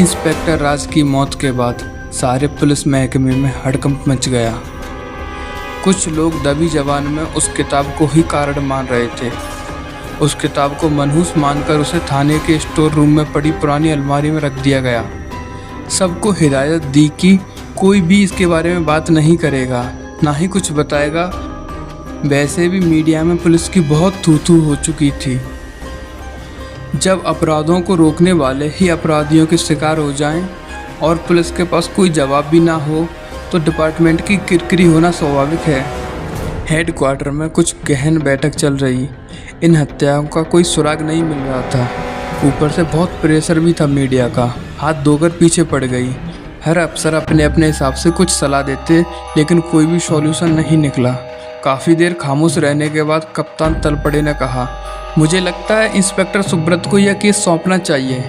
Inspector राज की मौत के बाद सारे पुलिस महकमे में हड़कंप मच गया। कुछ लोग दबी जबान में उस किताब को ही कारण मान रहे थे। उस किताब को मनहूस मानकर उसे थाने के स्टोर रूम में पड़ी पुरानी अलमारी में रख दिया गया। सबको हिदायत दी कि कोई भी इसके बारे में बात नहीं करेगा, ना ही कुछ बताएगा। वैसे भी मीडिया में पुलिस की बहुत थू-थू हो चुकी थी। जब अपराधों को रोकने वाले ही अपराधियों के शिकार हो जाएं और पुलिस के पास कोई जवाब भी ना हो तो डिपार्टमेंट की किरकिरी होना स्वाभाविक है। हेडक्वार्टर में कुछ गहन बैठक चल रही। इन हत्याओं का कोई सुराग नहीं मिल रहा था। ऊपर से बहुत प्रेशर भी था। मीडिया का हाथ धोकर पीछे पड़ गई। हर अफसर अपने अपने हिसाब से कुछ सलाह देते, लेकिन कोई भी सॉल्यूशन नहीं निकला। काफ़ी देर खामोश रहने के बाद कप्तान तलपड़े ने कहा, मुझे लगता है इंस्पेक्टर सुब्रत को यह केस सौंपना चाहिए।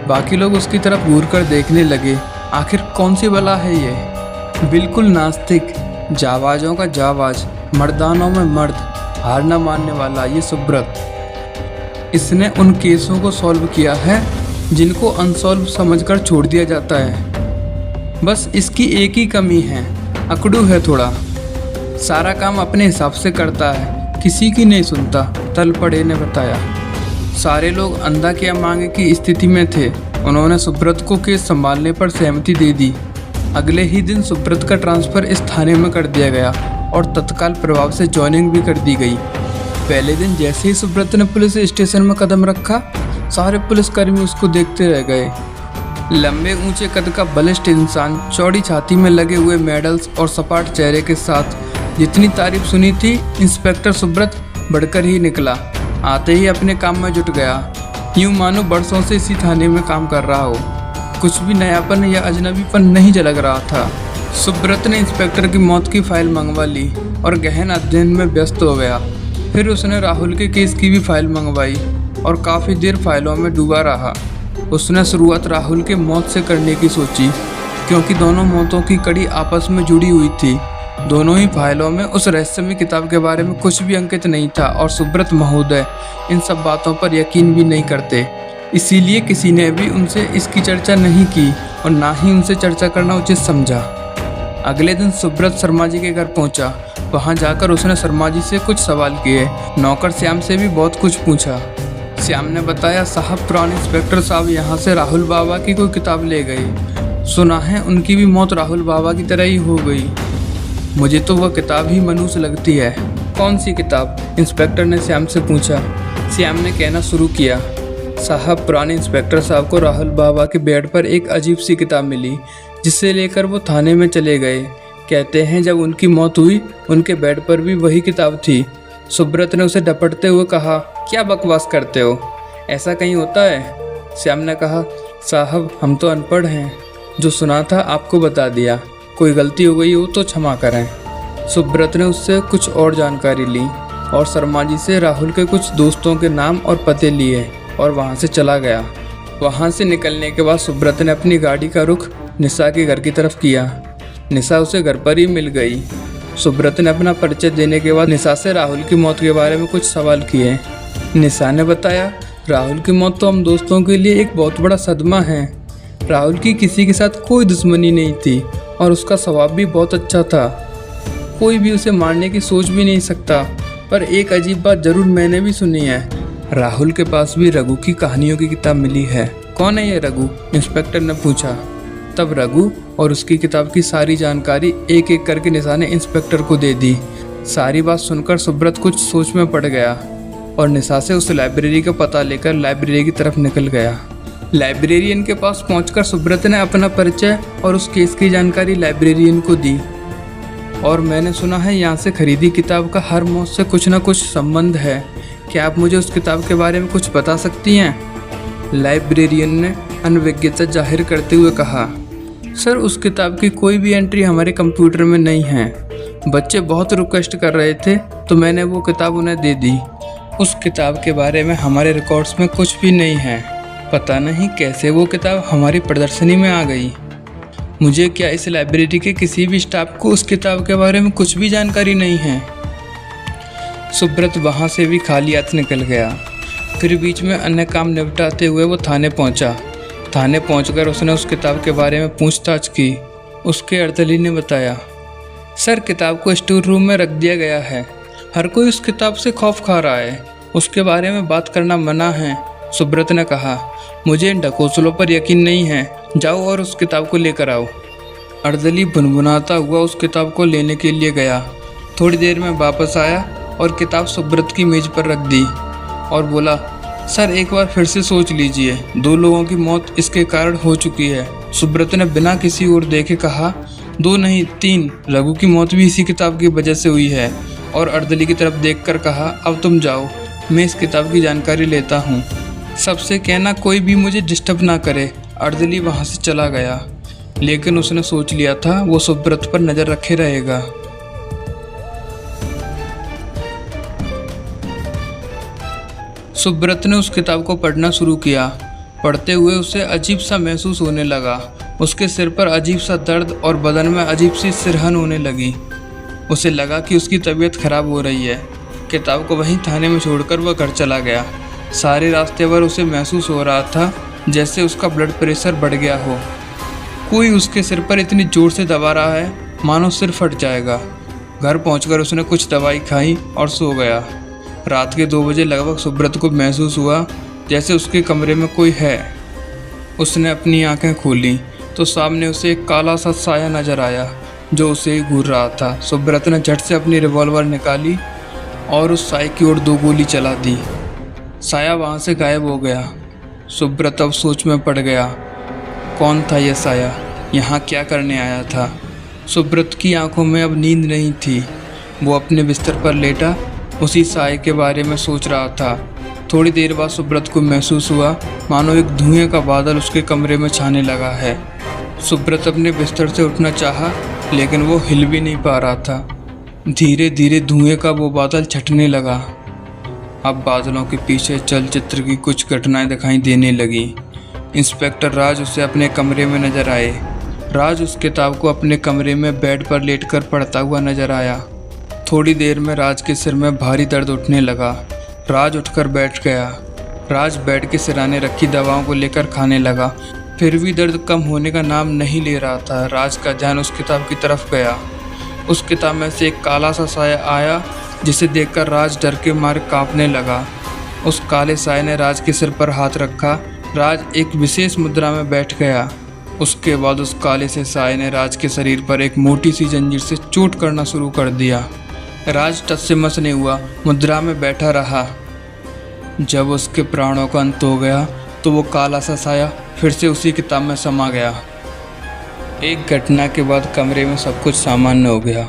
बाकी लोग उसकी तरफ घूर कर देखने लगे। आखिर कौन सी बला है ये? बिल्कुल नास्तिक, जाबाजों का जाबाज, मर्दानों में मर्द, हार न मानने वाला ये सुब्रत। इसने उन केसों को सॉल्व किया है जिनको अनसॉल्व समझकर छोड़ दिया जाता है। बस इसकी एक ही कमी है, अकड़ू है थोड़ा। सारा काम अपने हिसाब से करता है, किसी की नहीं सुनता, तलपड़े ने बताया। सारे लोग अंधा क्या मांगे की स्थिति में थे। उन्होंने सुब्रत को केस संभालने पर सहमति दे दी। अगले ही दिन सुब्रत का ट्रांसफ़र इस थाने में कर दिया गया और तत्काल प्रभाव से ज्वाइनिंग भी कर दी गई। पहले दिन जैसे ही सुब्रत ने पुलिस स्टेशन में कदम रखा, सारे पुलिसकर्मी उसको देखते रह गए। लंबे ऊंचे कद का बलिष्ठ इंसान, चौड़ी छाती में लगे हुए मेडल्स और सपाट चेहरे के साथ जितनी तारीफ सुनी थी, इंस्पेक्टर सुब्रत बढ़कर ही निकला। आते ही अपने काम में जुट गया। यूँ मानो बरसों से इसी थाने में काम कर रहा हो। कुछ भी नयापन या अजनबीपन नहीं झलक रहा था। सुब्रत ने इंस्पेक्टर की मौत की फाइल मंगवा ली और गहन अध्ययन में व्यस्त हो गया। फिर उसने राहुल के केस की भी फाइल मंगवाई और काफ़ी देर फाइलों में डूबा रहा। उसने शुरुआत राहुल के मौत से करने की सोची, क्योंकि दोनों मौतों की कड़ी आपस में जुड़ी हुई थी। दोनों ही फाइलों में उस रहस्यमय किताब के बारे में कुछ भी अंकित नहीं था और सुब्रत महोदय इन सब बातों पर यकीन भी नहीं करते। इसीलिए किसी ने भी उनसे इसकी चर्चा नहीं की और ना ही उनसे चर्चा करना उचित समझा। अगले दिन सुब्रत शर्मा जी के घर पहुंचा। वहां जाकर उसने शर्मा जी से कुछ सवाल किए। नौकर श्याम से भी बहुत कुछ पूछा। श्याम ने बताया, साहब पुराने इंस्पेक्टर साहब यहाँ से राहुल बाबा की कोई किताब ले गए। सुना है उनकी भी मौत राहुल बाबा की तरह ही हो गई। मुझे तो वह किताब ही मनहूस लगती है। कौन सी किताब? इंस्पेक्टर ने श्याम से पूछा। श्याम ने कहना शुरू किया, साहब पुराने इंस्पेक्टर साहब को राहुल बाबा के बेड पर एक अजीब सी किताब मिली, जिसे लेकर वो थाने में चले गए। कहते हैं जब उनकी मौत हुई उनके बेड पर भी वही किताब थी। सुब्रत ने उसे डपटते हुए कहा, क्या बकवास करते हो, ऐसा कहीं होता है? श्याम ने कहा, साहब हम तो अनपढ़ हैं, जो सुना था आपको बता दिया, कोई गलती हो गई हो तो क्षमा करें। सुब्रत ने उससे कुछ और जानकारी ली और शर्मा जी से राहुल के कुछ दोस्तों के नाम और पते लिए और वहां से चला गया। वहां से निकलने के बाद सुब्रत ने अपनी गाड़ी का रुख निशा के घर की तरफ किया। निशा उसे घर पर ही मिल गई। सुब्रत ने अपना परिचय देने के बाद निशा से राहुल की मौत के बारे में कुछ सवाल किए। निशा ने बताया, राहुल की मौत तो हम दोस्तों के लिए एक बहुत बड़ा सदमा है। राहुल की किसी के साथ कोई दुश्मनी नहीं थी और उसका स्वभाव भी बहुत अच्छा था। कोई भी उसे मारने की सोच भी नहीं सकता। पर एक अजीब बात जरूर मैंने भी सुनी है, राहुल के पास भी रघु की कहानियों की किताब मिली है। कौन है ये रघु? इंस्पेक्टर ने पूछा। तब रघु और उसकी किताब की सारी जानकारी एक एक करके निशा ने इंस्पेक्टर को दे दी। सारी बात सुनकर सुब्रत कुछ सोच में पड़ गया और निशा से उस लाइब्रेरी का पता लेकर लाइब्रेरी की तरफ निकल गया। लाइब्रेरियन के पास पहुंचकर सुब्रत ने अपना परिचय और उस केस की जानकारी लाइब्रेरियन को दी। और मैंने सुना है यहाँ से खरीदी किताब का हर मौत से कुछ न कुछ संबंध है। क्या आप मुझे उस किताब के बारे में कुछ बता सकती हैं? लाइब्रेरियन ने अनभिज्ञता जाहिर करते हुए कहा, सर उस किताब की कोई भी एंट्री हमारे कंप्यूटर में नहीं है। बच्चे बहुत रिक्वेस्ट कर रहे थे तो मैंने वो किताब उन्हें दे दी। उस किताब के बारे में हमारे रिकॉर्ड्स में कुछ भी नहीं है। पता नहीं कैसे वो किताब हमारी प्रदर्शनी में आ गई। मुझे क्या इस लाइब्रेरी के किसी भी स्टाफ को उस किताब के बारे में कुछ भी जानकारी नहीं है। सुब्रत वहाँ से भी खाली हाथ निकल गया। फिर बीच में अन्य काम निपटाते हुए वो थाने पहुँचा। थाने पहुंचकर उसने उस किताब के बारे में पूछताछ की। उसके अर्दली ने बताया, सर किताब को स्टोर रूम में रख दिया गया है। हर कोई उस किताब से खौफ खा रहा है। उसके बारे में बात करना मना है। सुब्रत ने कहा, मुझे इन ढकोसलों पर यकीन नहीं है। जाओ और उस किताब को लेकर आओ। अर्दली भुनभुनाता हुआ उस किताब को लेने के लिए गया। थोड़ी देर में वापस आया और किताब सुब्रत की मेज पर रख दी और बोला, सर एक बार फिर से सोच लीजिए। 2 लोगों की मौत इसके कारण हो चुकी है। सुब्रत ने बिना किसी ओर देखे कहा, 2 नहीं 3। रघु की मौत भी इसी किताब की वजह से हुई है। और अर्दली की तरफ देखकर कहा, अब तुम जाओ, मैं इस किताब की जानकारी लेता हूँ। सबसे कहना कोई भी मुझे डिस्टर्ब ना करे। अर्दली वहाँ से चला गया, लेकिन उसने सोच लिया था वो सुब्रत पर नज़र रखे रहेगा। सुब्रत ने उस किताब को पढ़ना शुरू किया। पढ़ते हुए उसे अजीब सा महसूस होने लगा। उसके सिर पर अजीब सा दर्द और बदन में अजीब सी सिरहन होने लगी। उसे लगा कि उसकी तबीयत खराब हो रही है। किताब को वहीं थाने में छोड़कर वह घर चला गया। सारे रास्ते भर उसे महसूस हो रहा था जैसे उसका ब्लड प्रेशर बढ़ गया हो। कोई उसके सिर पर इतनी ज़ोर से दबा रहा है मानो सिर फट जाएगा। घर पहुंचकर उसने कुछ दवाई खाई और सो गया। रात के 2 बजे लगभग सुब्रत को महसूस हुआ जैसे उसके कमरे में कोई है। उसने अपनी आंखें खोली तो सामने उसे एक काला सा साया नजर आया जो उसे घूर रहा था। सुब्रत ने झट से अपनी रिवॉल्वर निकाली और उस साए की ओर 2 गोली चला दी। साया वहाँ से गायब हो गया। सुब्रत अब सोच में पड़ गया, कौन था यह साया? यहाँ क्या करने आया था? सुब्रत की आंखों में अब नींद नहीं थी। वो अपने बिस्तर पर लेटा उसी साए के बारे में सोच रहा था। थोड़ी देर बाद सुब्रत को महसूस हुआ मानो एक धुएं का बादल उसके कमरे में छाने लगा है। सुब्रत अपने बिस्तर से उठना चाहा, लेकिन वो हिल भी नहीं पा रहा था। धीरे धीरे धुएं का वो बादल छटने लगा। अब बादलों के पीछे चलचित्र की कुछ घटनाएं दिखाई देने लगी। इंस्पेक्टर राज उसे अपने कमरे में नजर आए। राज उस किताब को अपने कमरे में बेड पर लेटकर पढ़ता हुआ नजर आया। थोड़ी देर में राज के सिर में भारी दर्द उठने लगा। राज उठकर बैठ गया। राज बेड के सिराने रखी दवाओं को लेकर खाने लगा। फिर भी दर्द कम होने का नाम नहीं ले रहा था। राज का ध्यान उस किताब की तरफ गया। उस किताब में से एक काला सा साया आया जिसे देखकर राज डर के मारे कांपने लगा। उस काले साये ने राज के सिर पर हाथ रखा। राज एक विशेष मुद्रा में बैठ गया। उसके बाद उस काले से साये ने राज के शरीर पर एक मोटी सी जंजीर से चोट करना शुरू कर दिया। राज टस से मस नहीं हुआ, मुद्रा में बैठा रहा। जब उसके प्राणों का अंत हो गया तो वो काला सा साया फिर से उसी किताब में समा गया। एक घटना के बाद कमरे में सब कुछ सामान्य हो गया।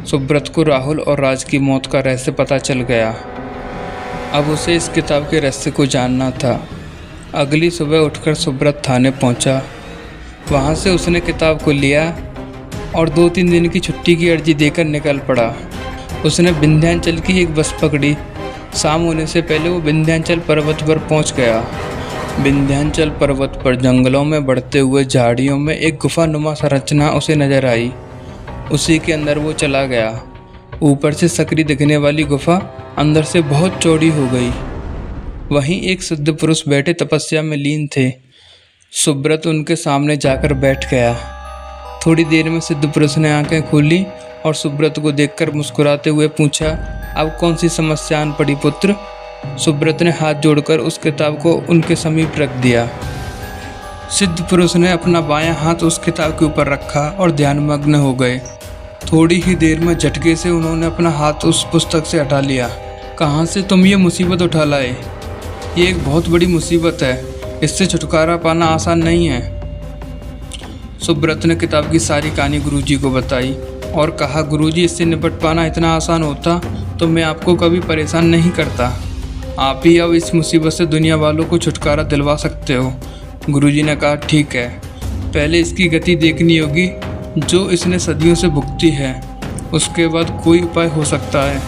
सुब्रत को राहुल और राज की मौत का रहस्य पता चल गया। अब उसे इस किताब के रहस्य को जानना था। अगली सुबह उठकर सुब्रत थाने पहुंचा। वहां से उसने किताब को लिया और 2-3 दिन की छुट्टी की अर्जी देकर निकल पड़ा। उसने विंध्याचल की एक बस पकड़ी। शाम होने से पहले वो विंध्याचल पर्वत पर पहुंच गया। विंध्याचल पर्वत पर जंगलों में बढ़ते हुए झाड़ियों में एक गुफानुमा संरचना उसे नजर आई। उसी के अंदर वो चला गया। ऊपर से सकरी दिखने वाली गुफा अंदर से बहुत चौड़ी हो गई। वहीं एक सिद्ध पुरुष बैठे तपस्या में लीन थे। सुब्रत उनके सामने जाकर बैठ गया। थोड़ी देर में सिद्ध पुरुष ने आंखें खोली और सुब्रत को देखकर मुस्कुराते हुए पूछा, अब कौन सी समस्या आन पड़ी पुत्र? सुब्रत ने हाथ जोड़कर उस किताब को उनके समीप रख दिया। सिद्ध पुरुष ने अपना बायां हाथ उस किताब के ऊपर रखा और ध्यानमग्न हो गए। थोड़ी ही देर में झटके से उन्होंने अपना हाथ उस पुस्तक से हटा लिया। कहाँ से तुम ये मुसीबत उठा लाए? ये एक बहुत बड़ी मुसीबत है। इससे छुटकारा पाना आसान नहीं है। सुब्रत ने किताब की सारी कहानी गुरुजी को बताई और कहा, गुरुजी इससे निपट पाना इतना आसान होता तो मैं आपको कभी परेशान नहीं करता। आप ही अब इस मुसीबत से दुनिया वालों को छुटकारा दिलवा सकते हो। गुरुजी ने कहा, ठीक है, पहले इसकी गति देखनी होगी जो इसने सदियों से भुगती है, उसके बाद कोई उपाय हो सकता है।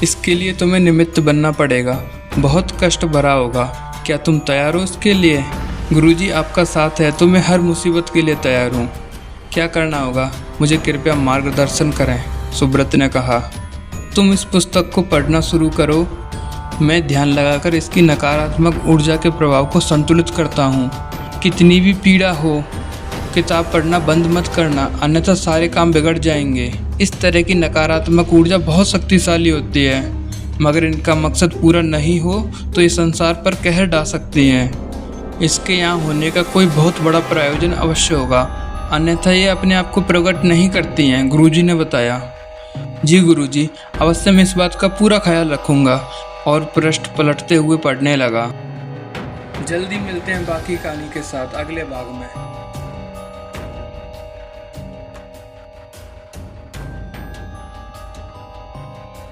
इसके लिए तुम्हें निमित्त बनना पड़ेगा। बहुत कष्ट भरा होगा। क्या तुम तैयार हो इसके लिए? गुरुजी आपका साथ है तो मैं हर मुसीबत के लिए तैयार हूँ। क्या करना होगा मुझे कृपया मार्गदर्शन करें। सुब्रत ने कहा, तुम इस पुस्तक को पढ़ना शुरू करो। मैं ध्यान लगाकर इसकी नकारात्मक ऊर्जा के प्रभाव को संतुलित करता हूँ। कितनी भी पीड़ा हो, किताब पढ़ना बंद मत करना, अन्यथा सारे काम बिगड़ जाएंगे। इस तरह की नकारात्मक ऊर्जा बहुत शक्तिशाली होती है, मगर इनका मकसद पूरा नहीं हो तो ये संसार पर कहर डाल सकती हैं। इसके यहाँ होने का कोई बहुत बड़ा प्रयोजन अवश्य होगा, अन्यथा ये अपने आप को प्रकट नहीं करती हैं, गुरुजी ने बताया। जी गुरुजी, अवश्य मैं इस बात का पूरा ख्याल रखूँगा। और पृष्ठ पलटते हुए पढ़ने लगा। जल्दी मिलते हैं बाकी कहानी के साथ अगले भाग में।